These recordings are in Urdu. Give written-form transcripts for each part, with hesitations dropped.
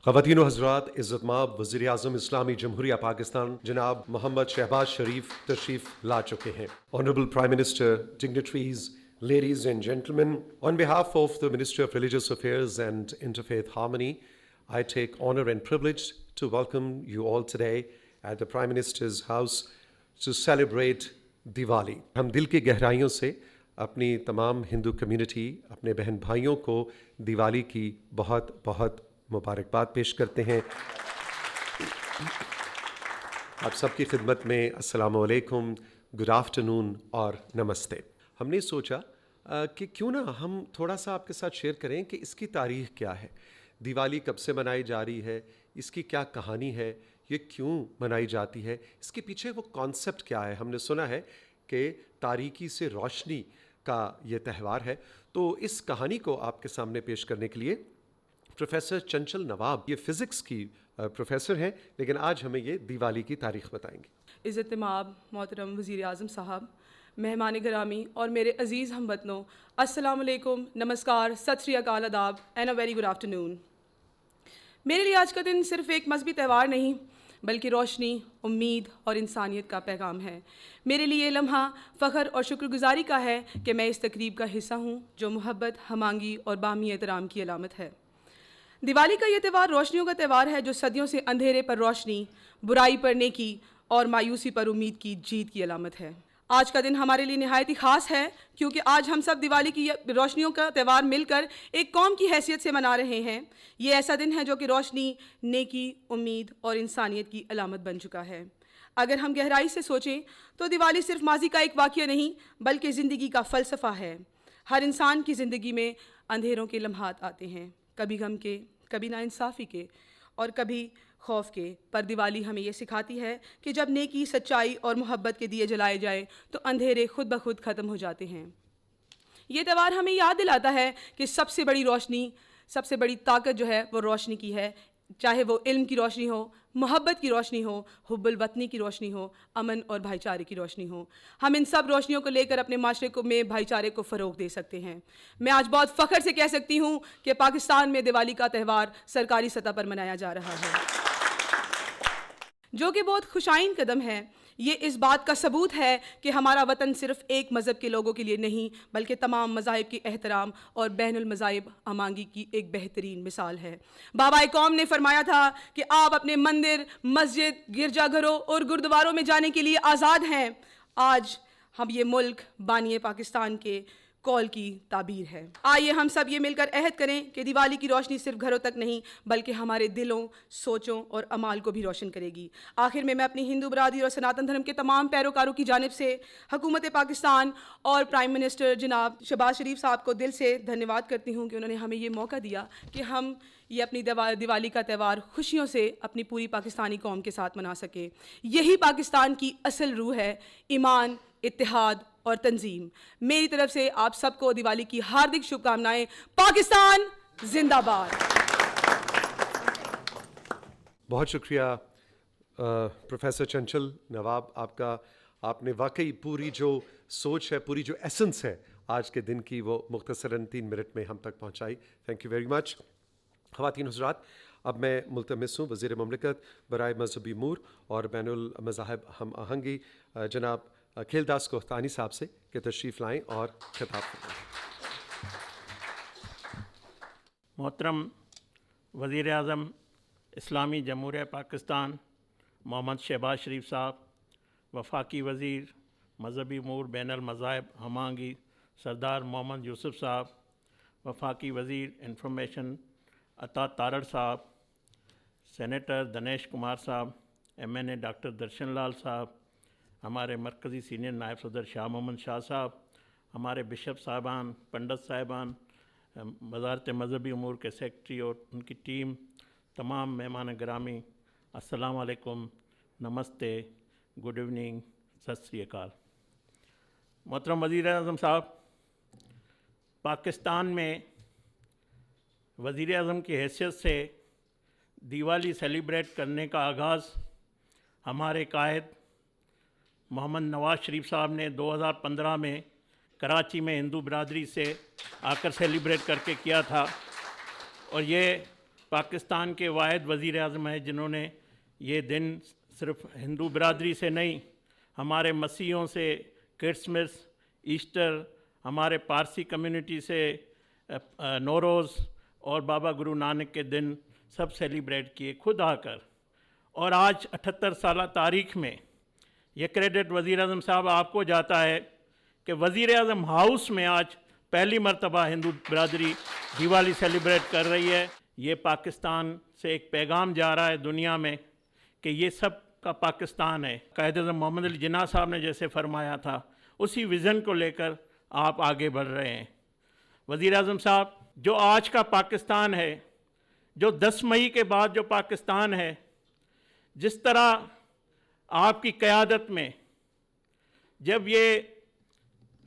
خواتین و حضرات، عزت مآب وزیر اعظم اسلامی جمہوریہ پاکستان جناب محمد شہباز شریف تشریف لا چکے ہیں. Honorable Prime Minister, dignitaries, ladies and gentlemen, on behalf of the Ministry of Religious Affairs and Interfaith Harmony, I take honor and privilege to welcome you all today at the Prime Minister's house to celebrate Diwali. ہم دل کی گہرائیوں سے اپنی تمام ہندو کمیونٹی، اپنے بہن بھائیوں کو دیوالی کی بہت بہت مبارکباد پیش کرتے ہیں. آپ سب کی خدمت میں السلام علیکم، گڈ آفٹرنون اور نمستے. ہم نے سوچا کہ کیوں نہ ہم تھوڑا سا آپ کے ساتھ شیئر کریں کہ اس کی تاریخ کیا ہے، دیوالی کب سے منائی جا رہی ہے، اس کی کیا کہانی ہے، یہ کیوں منائی جاتی ہے، اس کے پیچھے وہ کانسیپٹ کیا ہے. ہم نے سنا ہے کہ تاریکی سے روشنی کا یہ تہوار ہے، تو اس کہانی کو آپ کے سامنے پیش کرنے کے لیے پروفیسر چنچل نواب، یہ فزکس کی پروفیسر ہیں، لیکن آج ہمیں یہ دیوالی کی تاریخ بتائیں گے. عزت مآب محترم وزیر اعظم صاحب، مہمان گرامی اور میرے عزیز ہم وطنوں، السلام علیکم، نمسکار، ست شری اکال، آداب and a very good afternoon. میرے لیے آج کا دن صرف ایک مذہبی تہوار نہیں بلکہ روشنی، امید اور انسانیت کا پیغام ہے. میرے لیے یہ لمحہ فخر اور شکر گزاری کا ہے کہ میں اس تقریب کا حصہ ہوں جو محبت، ہم آہنگی اور باہمی احترام کی علامت ہے. دیوالی کا یہ تہوار روشنیوں کا تہوار ہے جو صدیوں سے اندھیرے پر روشنی، برائی پر نیکی اور مایوسی پر امید کی جیت کی علامت ہے. آج کا دن ہمارے لیے نہایت ہی خاص ہے کیونکہ آج ہم سب دیوالی کی روشنیوں کا تہوار مل کر ایک قوم کی حیثیت سے منا رہے ہیں. یہ ایسا دن ہے جو کہ روشنی، نیکی، امید اور انسانیت کی علامت بن چکا ہے. اگر ہم گہرائی سے سوچیں تو دیوالی صرف ماضی کا ایک واقعہ نہیں بلکہ زندگی کا فلسفہ ہے. ہر انسان کی زندگی میں اندھیروں کے لمحات آتے ہیں، کبھی غم کے، کبھی ناانصافی کے اور کبھی خوف کے، پر دیوالی ہمیں یہ سکھاتی ہے کہ جب نیکی، سچائی اور محبت کے دیے جلائے جائیں تو اندھیرے خود بخود ختم ہو جاتے ہیں. یہ تہوار ہمیں یاد دلاتا ہے کہ سب سے بڑی روشنی، سب سے بڑی طاقت جو ہے وہ روشنی کی ہے، چاہے وہ علم کی روشنی ہو، محبت کی روشنی ہو، حب الوطنی کی روشنی ہو، امن اور بھائی چارے کی روشنی ہو. ہم ان سب روشنیوں کو لے کر اپنے معاشرے کو میں بھائی چارے کو فروغ دے سکتے ہیں. میں آج بہت فخر سے کہہ سکتی ہوں کہ پاکستان میں دیوالی کا تہوار سرکاری سطح پر منایا جا رہا ہے، جو کہ بہت خوشائن قدم ہے. یہ اس بات کا ثبوت ہے کہ ہمارا وطن صرف ایک مذہب کے لوگوں کے لیے نہیں بلکہ تمام مذاہب کی احترام اور بین المذاہب ہم آہنگی کی ایک بہترین مثال ہے. بابائے قوم نے فرمایا تھا کہ آپ اپنے مندر، مسجد، گرجا گھروں اور گردواروں میں جانے کے لیے آزاد ہیں. آج ہم یہ ملک بانی پاکستان کے قول کی تعبیر ہے. آئیے ہم سب یہ مل کر عہد کریں کہ دیوالی کی روشنی صرف گھروں تک نہیں بلکہ ہمارے دلوں، سوچوں اور اعمال کو بھی روشن کرے گی. آخر میں اپنی ہندو برادری اور سناتن دھرم کے تمام پیروکاروں کی جانب سے حکومت پاکستان اور پرائم منسٹر جناب شہباز شریف صاحب کو دل سے دھنیہ واد کرتی ہوں کہ انہوں نے ہمیں یہ موقع دیا کہ ہم یہ اپنی دیوالی کا تہوار خوشیوں سے اپنی پوری پاکستانی قوم کے ساتھ منا سکیں. یہی پاکستان کی اصل روح ہے، ایمان، اتحاد اور تنظیم. میری طرف سے آپ سب کو دیوالی کی ہاردک شبھ کامنائیں. پاکستان زندہ باد. بہت شکریہ پروفیسر چنچل نواب آپ نے واقعی پوری جو سوچ ہے، پوری جو ایسنس ہے آج کے دن کی، وہ مختصراً 3 منٹ میں ہم تک پہنچائی. Thank you very much. خواتین حضرات، اب میں ملتمس ہوں وزیر مملکت برائے مذہبی امور اور بین المذاہب ہم آہنگی جناب کھیل داس کوہتانی صاحب سے کہ تشریف لائیں اور خطاب کریں. محترم وزیر اعظم اسلامی جمہوریہ پاکستان محمد شہباز شریف صاحب، وفاقی وزیر مذہبی امور بین المذاہب ہم آہنگی سردار محمد یوسف صاحب، وفاقی وزیر انفارمیشن عطا تارڑ صاحب، سینیٹر دنیش کمار صاحب، MNA ڈاکٹر درشن لال صاحب، ہمارے مرکزی سینئر نائب صدر شاہ محمد شاہ صاحب، ہمارے بشپ صاحبان، پنڈت صاحبان، وزارت مذہبی امور کے سیکرٹری اور ان کی ٹیم، تمام مہمان گرامی، السلام علیکم، نمستے، گڈ ایوننگ، ست شری اکال. محترم وزیر اعظم صاحب، پاکستان میں وزیر اعظم کی حیثیت سے دیوالی سیلیبریٹ کرنے کا آغاز ہمارے قائد محمد نواز شریف صاحب نے 2015 میں کراچی میں ہندو برادری سے آ کر سیلیبریٹ کر کے کیا تھا، اور یہ پاکستان کے واحد وزیر اعظم ہیں جنہوں نے یہ دن صرف ہندو برادری سے نہیں، ہمارے مسیحیوں سے کرسمس، ایسٹر، ہمارے پارسی کمیونٹی سے نوروز اور بابا گرو نانک کے دن سب سیلیبریٹ کیے خود آ کر. اور آج 78 سالہ تاریخ میں یہ کریڈٹ وزیر اعظم صاحب آپ کو جاتا ہے کہ وزیر اعظم ہاؤس میں آج پہلی مرتبہ ہندو برادری دیوالی سیلیبریٹ کر رہی ہے. یہ پاکستان سے ایک پیغام جا رہا ہے دنیا میں کہ یہ سب کا پاکستان ہے. قائد اعظم محمد علی جناح صاحب نے جیسے فرمایا تھا اسی ویژن کو لے کر آپ آگے بڑھ رہے ہیں. وزیر اعظم صاحب، جو آج کا پاکستان ہے، جو 10 مئی کے بعد جو پاکستان ہے، جس طرح آپ کی قیادت میں جب یہ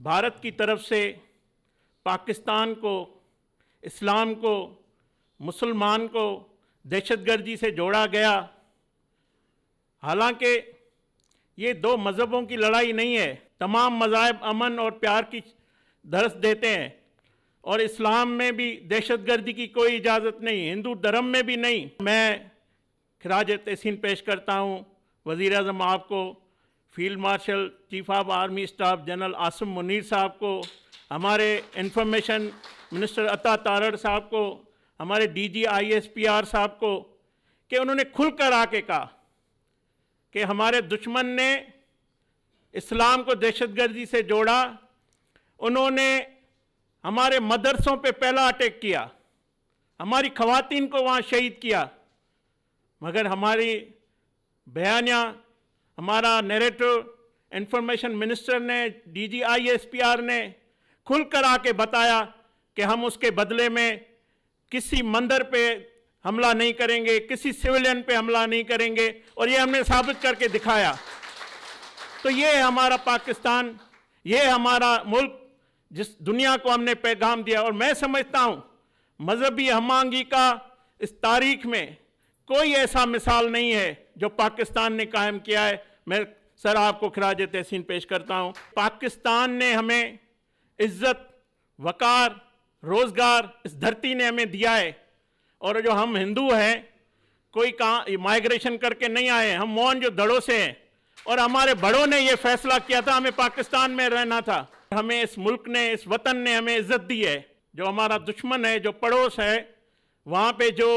بھارت کی طرف سے پاکستان کو، اسلام کو، مسلمان کو دہشت گردی سے جوڑا گیا، حالانکہ یہ 2 مذہبوں کی لڑائی نہیں ہے، تمام مذاہب امن اور پیار کی درس دیتے ہیں، اور اسلام میں بھی دہشت گردی کی کوئی اجازت نہیں، ہندو دھرم میں بھی نہیں. میں خراج تحسین پیش کرتا ہوں وزیر اعظم آپ کو، field marshal chief of army staff general Asim Munir صاحب کو، ہمارے انفارمیشن منسٹر عطا تارڑ صاحب کو، ہمارے ڈی جی ISPR صاحب کو، کہ انہوں نے کھل کر آ کے کہا کہ ہمارے دشمن نے اسلام کو دہشت گردی سے جوڑا، انہوں نے ہمارے مدرسوں پہ پہلا اٹیک کیا، ہماری خواتین کو وہاں شہید کیا، مگر ہماری بیانیہ، ہمارا نیریٹر انفارمیشن منسٹر نے، ڈی جی ISPR نے کھل کر آ کے بتایا کہ ہم اس کے بدلے میں کسی مندر پہ حملہ نہیں کریں گے، کسی سویلین پہ حملہ نہیں کریں گے، اور یہ ہم نے ثابت کر کے دکھایا. تو یہ ہے ہمارا پاکستان، یہ ہے ہمارا ملک جس دنیا کو ہم نے پیغام دیا. اور میں سمجھتا ہوں مذہبی ہم آہنگی کا اس تاریخ میں کوئی ایسا مثال نہیں ہے جو پاکستان نے قائم کیا ہے. میں سر آپ کو خراج تحسین پیش کرتا ہوں. پاکستان نے ہمیں عزت، وقار، روزگار اس دھرتی نے ہمیں دیا ہے. اور جو ہم ہندو ہیں، کوئی کہاں مائیگریشن کر کے نہیں آئے، ہم مون جو دڑوں سے ہیں، اور ہمارے بڑوں نے یہ فیصلہ کیا تھا ہمیں پاکستان میں رہنا تھا. ہمیں اس ملک نے، اس وطن نے ہمیں عزت دی ہے. جو ہمارا دشمن ہے، جو پڑوس ہے، وہاں پہ جو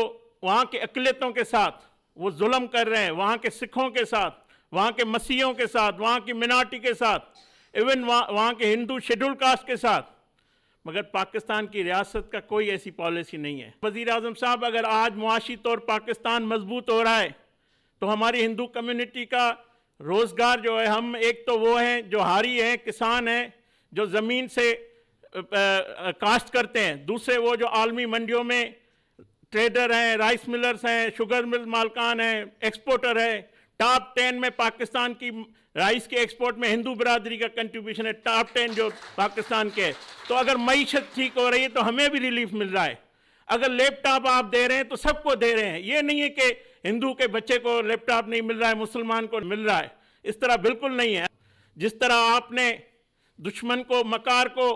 وہاں کے اقلیتوں کے ساتھ وہ ظلم کر رہے ہیں، وہاں کے سکھوں کے ساتھ، وہاں کے مسیحیوں کے ساتھ، وہاں کی منارٹی کے ساتھ، ایون وہاں کے ہندو شیڈول کاسٹ کے ساتھ، مگر پاکستان کی ریاست کا کوئی ایسی پالیسی نہیں ہے. وزیر اعظم صاحب، اگر آج معاشی طور پاکستان مضبوط ہو رہا ہے تو ہماری ہندو کمیونٹی کا روزگار جو ہے، ہم ایک تو وہ ہیں جو ہاری ہیں، کسان ہیں جو زمین سے کاشت کرتے ہیں، دوسرے وہ جو عالمی منڈیوں میں ٹریڈر ہیں، رائس ملرز ہیں، شوگر مل مالکان ہیں، ایکسپورٹر ہیں. ٹاپ 10 میں پاکستان کی رائس کے ایکسپورٹ میں ہندو برادری کا کنٹریبیوشن ہے، ٹاپ 10 جو پاکستان کے. تو اگر معیشت ٹھیک ہو رہی ہے تو ہمیں بھی ریلیف مل رہا ہے. اگر لیپ ٹاپ آپ دے رہے ہیں تو سب کو دے رہے ہیں. یہ نہیں ہے کہ ہندو کے بچے کو لیپ ٹاپ نہیں مل رہا ہے، مسلمان کو مل رہا ہے. اس طرح بالکل نہیں ہے. جس طرح آپ نے دشمن کو، مکار کو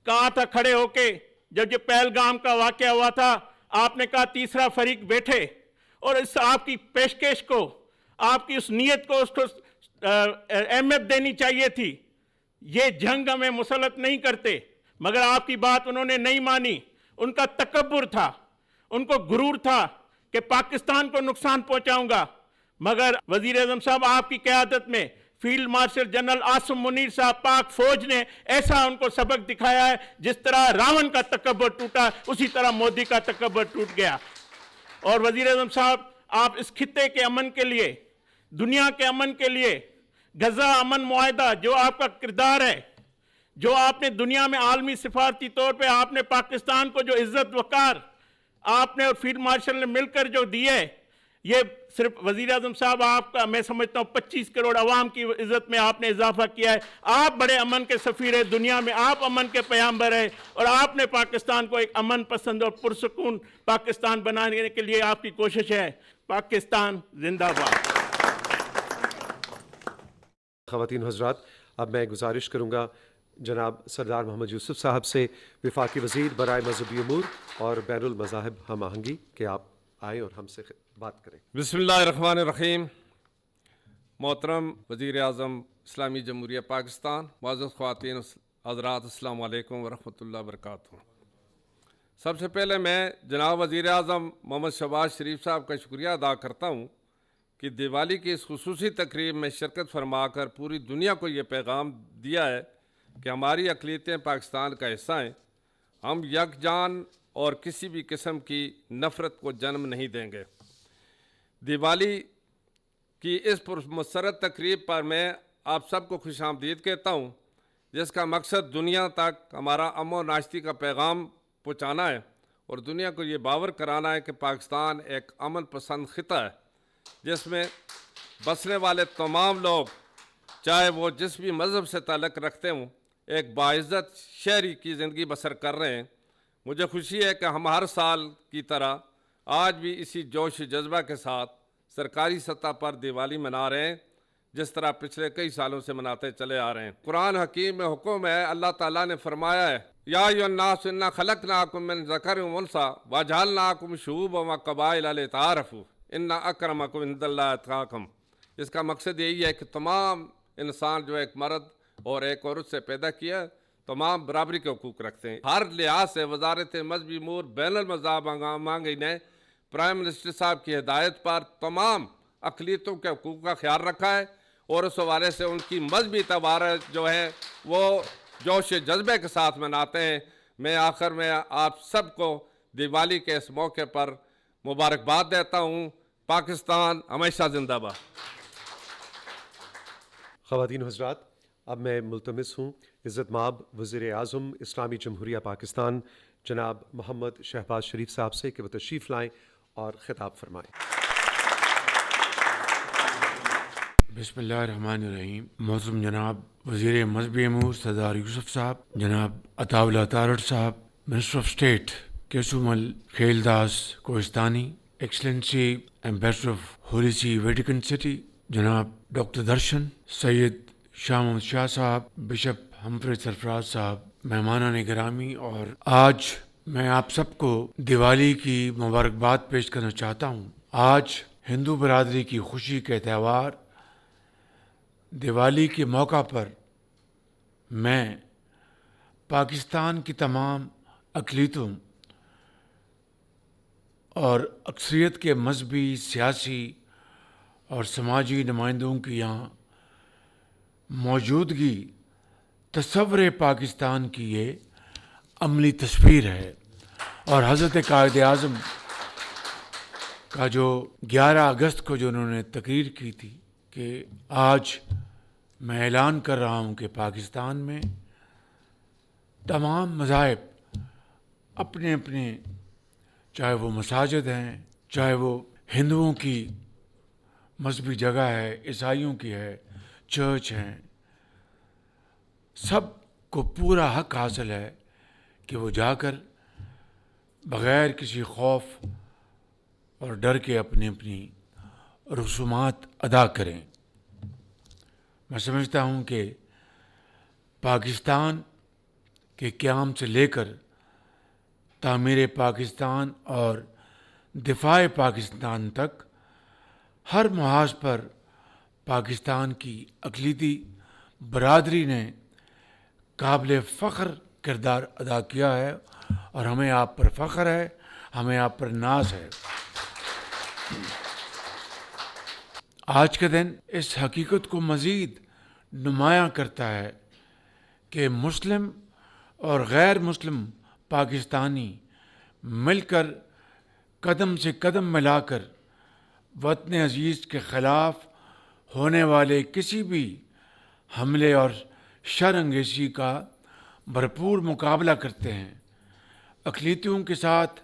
کہا تھا کھڑے ہو کے، جب یہ پہلگام کا واقعہ ہوا تھا، آپ نے کہا تیسرا فریق بیٹھے، اور اس آپ کی پیشکش کو، آپ کی اس نیت کو، اس کو اہمیت دینی چاہیے تھی. یہ جنگ ہمیں مسلط نہیں کرتے، مگر آپ کی بات انہوں نے نہیں مانی. ان کا تکبر تھا، ان کو غرور تھا کہ پاکستان کو نقصان پہنچاؤں گا. مگر وزیر اعظم صاحب آپ کی قیادت میں field marshal general Asim Munir صاحب، پاک فوج نے ایسا ان کو سبق دکھایا ہے، جس طرح راون کا تکبر ٹوٹا اسی طرح مودی کا تکبر ٹوٹ گیا. اور وزیر اعظم صاحب، آپ اس خطے کے امن کے لیے، دنیا کے امن کے لیے، غزہ امن معاہدہ جو آپ کا کردار ہے، جو آپ نے دنیا میں عالمی سفارتی طور پہ آپ نے پاکستان کو جو عزت وقار آپ نے اور فیلڈ مارشل نے مل کر جو دی ہے، یہ صرف وزیر اعظم صاحب آپ کا، میں سمجھتا ہوں 25 کروڑ عوام کی عزت میں آپ نے اضافہ کیا ہے. آپ بڑے امن کے سفیر ہیں دنیا میں، آپ امن کے پیامبر ہیں، اور آپ نے پاکستان کو ایک امن پسند اور پرسکون پاکستان بنانے کے لیے آپ کی کوشش ہے. پاکستان زندہ باد. خواتین حضرات، اب میں گزارش کروں گا جناب سردار محمد یوسف صاحب سے، وفاقی وزیر برائے مذہبی امور اور بین المذاہب ہم آہنگی، کہ آپ آئیں اور ہم سے بات کریں. بسم اللہ الرحمن الرحیم. محترم وزیر اعظم اسلامی جمہوریہ پاکستان، معزز خواتین حضرات، السلام علیکم ورحمۃ اللہ وبرکاتہ. سب سے پہلے میں جناب وزیر اعظم محمد شہباز شریف صاحب کا شکریہ ادا کرتا ہوں کہ دیوالی کی اس خصوصی تقریب میں شرکت فرما کر پوری دنیا کو یہ پیغام دیا ہے کہ ہماری اقلیتیں پاکستان کا حصہ ہیں. ہم یکجان اور کسی بھی قسم کی نفرت کو جنم نہیں دیں گے. دیوالی کی اس پرمسرت تقریب پر میں آپ سب کو خوش آمدید کہتا ہوں، جس کا مقصد دنیا تک ہمارا امن و ناشتی کا پیغام پہنچانا ہے اور دنیا کو یہ باور کرانا ہے کہ پاکستان ایک امن پسند خطہ ہے جس میں بسنے والے تمام لوگ، چاہے وہ جس بھی مذہب سے تعلق رکھتے ہوں، ایک باعزت شہری کی زندگی بسر کر رہے ہیں. مجھے خوشی ہے کہ ہم ہر سال کی طرح آج بھی اسی جوش جذبہ کے ساتھ سرکاری سطح پر دیوالی منا رہے ہیں، جس طرح پچھلے کئی سالوں سے مناتے چلے آ رہے ہیں. قرآن حکیم میں حکم ہے، اللہ تعالیٰ نے فرمایا ہے، یا ایھا الناس انا خلقناکم من ذکر و انثی وجعلناکم شعوبا وقبائل لتعارفوا ان اکرمکم عند اللہ اتقاکم. اس کا مقصد یہی ہے کہ تمام انسان جو ایک مرد اور ایک عورت سے پیدا کیا، تمام برابری کے حقوق رکھتے ہیں. ہر لحاظ سے وزارت مذہبی امور بین المذاہب مانگی نے پرائم منسٹر صاحب کی ہدایت پر تمام اقلیتوں کے حقوق کا خیال رکھا ہے اور اس حوالے سے ان کی مذہبی تہوار جو ہے وہ جوش جذبے کے ساتھ مناتے ہیں. میں آخر میں آپ سب کو دیوالی کے اس موقع پر مبارکباد دیتا ہوں. پاکستان ہمیشہ زندہ باد. خواتین و حضرات، اب میں ملتمس ہوں عزت مآب وزیر اعظم اسلامی جمہوریہ پاکستان جناب محمد شہباز شریف صاحب سے کہ وہ تشریف لائیں اور خطاب فرمائیں. بسم اللہ الرحمن الرحیم. معظم جناب وزیر مذہبی امور سردار یوسف صاحب، جناب عطا Ullah Tarar Sahib, minister of state Kesomal Kheal Das Kohistani, excellency ambassador of Holy See Vatican City جناب ڈاکٹر درشن، سید شاہ محمد شاہ صاحب، بشپ ہمفری سرفراز صاحب، مہمانان گرامی، اور آج میں آپ سب کو دیوالی کی مبارکباد پیش کرنا چاہتا ہوں. آج ہندو برادری کی خوشی کے تہوار دیوالی کے موقع پر میں پاکستان کی تمام اقلیتوں اور اکثریت کے مذہبی، سیاسی اور سماجی نمائندوں کی یہاں موجودگی تصور پاکستان کی یہ عملی تصویر ہے. اور حضرت قائد اعظم کا جو 11 اگست کو جو انہوں نے تقریر کی تھی کہ آج میں اعلان کر رہا ہوں کہ پاکستان میں تمام مذاہب اپنے اپنے، چاہے وہ مساجد ہیں، چاہے وہ ہندوؤں کی مذہبی جگہ ہے، عیسائیوں کی ہے، چرچ ہیں، سب کو پورا حق حاصل ہے کہ وہ جا کر بغیر کسی خوف اور ڈر کے اپنی اپنی رسومات ادا کریں. میں سمجھتا ہوں کہ پاکستان کے قیام سے لے کر تعمیر پاکستان اور دفاع پاکستان تک ہر محاذ پر پاکستان کی اقلیتی برادری نے قابل فخر کردار ادا کیا ہے اور ہمیں آپ پر فخر ہے، ہمیں آپ پر ناز ہے. آج کا دن اس حقیقت کو مزید نمایاں کرتا ہے کہ مسلم اور غیر مسلم پاکستانی مل کر قدم سے قدم ملا کر وطن عزیز کے خلاف ہونے والے کسی بھی حملے اور شر انگیزی کا بھرپور مقابلہ کرتے ہیں. اقلیتوں کے ساتھ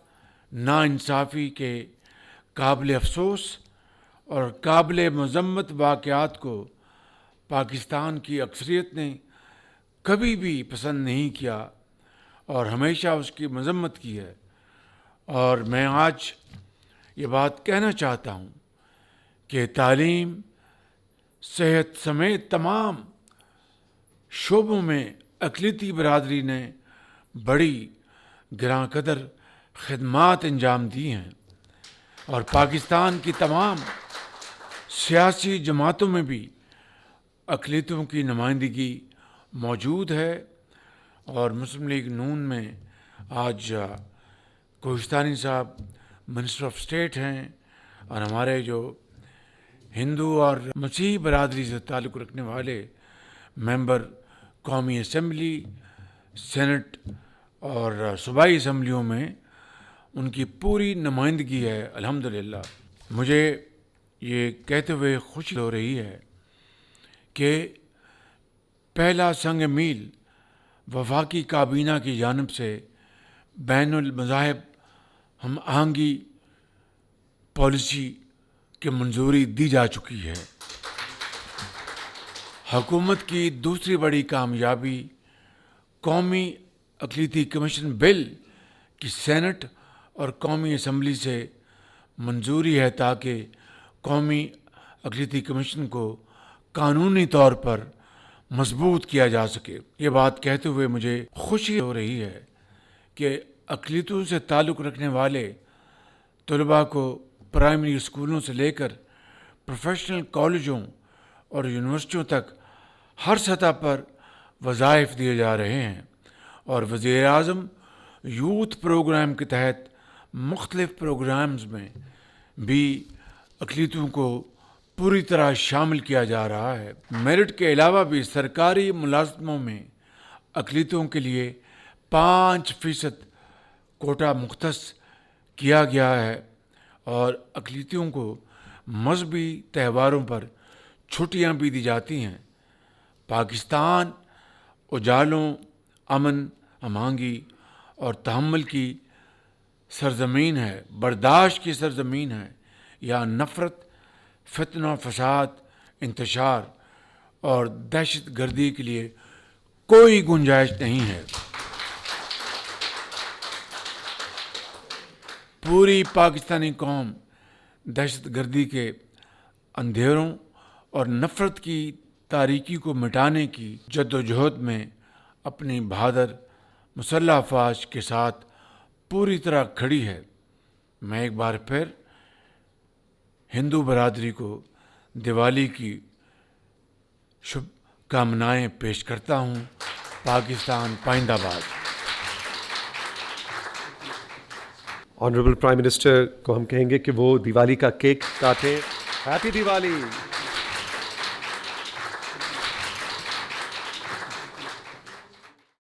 ناانصافی کے قابل افسوس اور قابل مذمت واقعات کو پاکستان کی اکثریت نے کبھی بھی پسند نہیں کیا اور ہمیشہ اس کی مذمت کی ہے. اور میں آج یہ بات کہنا چاہتا ہوں کہ تعلیم، صحت سمیت تمام شعبوں میں اقلیتی برادری نے بڑی گراں قدر خدمات انجام دی ہیں. اور پاکستان کی تمام سیاسی جماعتوں میں بھی اقلیتوں کی نمائندگی موجود ہے، اور مسلم لیگ نون میں آج کوہستانی صاحب منسٹر آف اسٹیٹ ہیں، اور ہمارے جو ہندو اور مسیحی برادری سے تعلق رکھنے والے ممبر قومی اسمبلی، سینٹ اور صوبائی اسمبلیوں میں ان کی پوری نمائندگی ہے الحمدللہ۔ مجھے یہ کہتے ہوئے خوشی ہو رہی ہے کہ پہلا سنگ میل وفاقی کابینہ کی جانب سے بین المذاہب ہم آہنگی پالیسی کی منظوری دی جا چکی ہے۔ حکومت کی دوسری بڑی کامیابی قومی اقلیتی کمیشن بل کی سینٹ اور قومی اسمبلی سے منظوری ہے، تاکہ قومی اقلیتی کمیشن کو قانونی طور پر مضبوط کیا جا سکے۔ یہ بات کہتے ہوئے مجھے خوشی ہو رہی ہے کہ اقلیتوں سے تعلق رکھنے والے طلباء کو پرائمری اسکولوں سے لے کر پروفیشنل کالجوں اور یونیورسٹیوں تک ہر سطح پر وظائف دیے جا رہے ہیں، اور وزیر اعظم یوتھ پروگرام کے تحت مختلف پروگرامز میں بھی اقلیتوں کو پوری طرح شامل کیا جا رہا ہے۔ میرٹ کے علاوہ بھی سرکاری ملازمتوں میں اقلیتوں کے لیے 5% کوٹا مختص کیا گیا ہے، اور اقلیتوں کو مذہبی تہواروں پر چھٹیاں بھی دی جاتی ہیں۔ پاکستان اجالوں، امن، ہمانگی اور تحمل کی سرزمین ہے، برداشت کی سرزمین ہے۔ یہاں نفرت، فتنہ و فساد، انتشار اور دہشت گردی کے لیے کوئی گنجائش نہیں ہے۔ پوری پاکستانی قوم دہشت گردی کے اندھیروں اور نفرت کی تاریکی کو مٹانے کی جد و جہد میں اپنی بہادر مسلح افواج کے ساتھ پوری طرح کھڑی ہے۔ میں ایک بار پھر ہندو برادری کو دیوالی کی شبھ کامنائیں پیش کرتا ہوں۔ پاکستان پائندہ باد۔ آنریبل پرائم منسٹر کو ہم کہیں گے کہ وہ دیوالی کا کیک کاٹیں۔ ہیپی دیوالی۔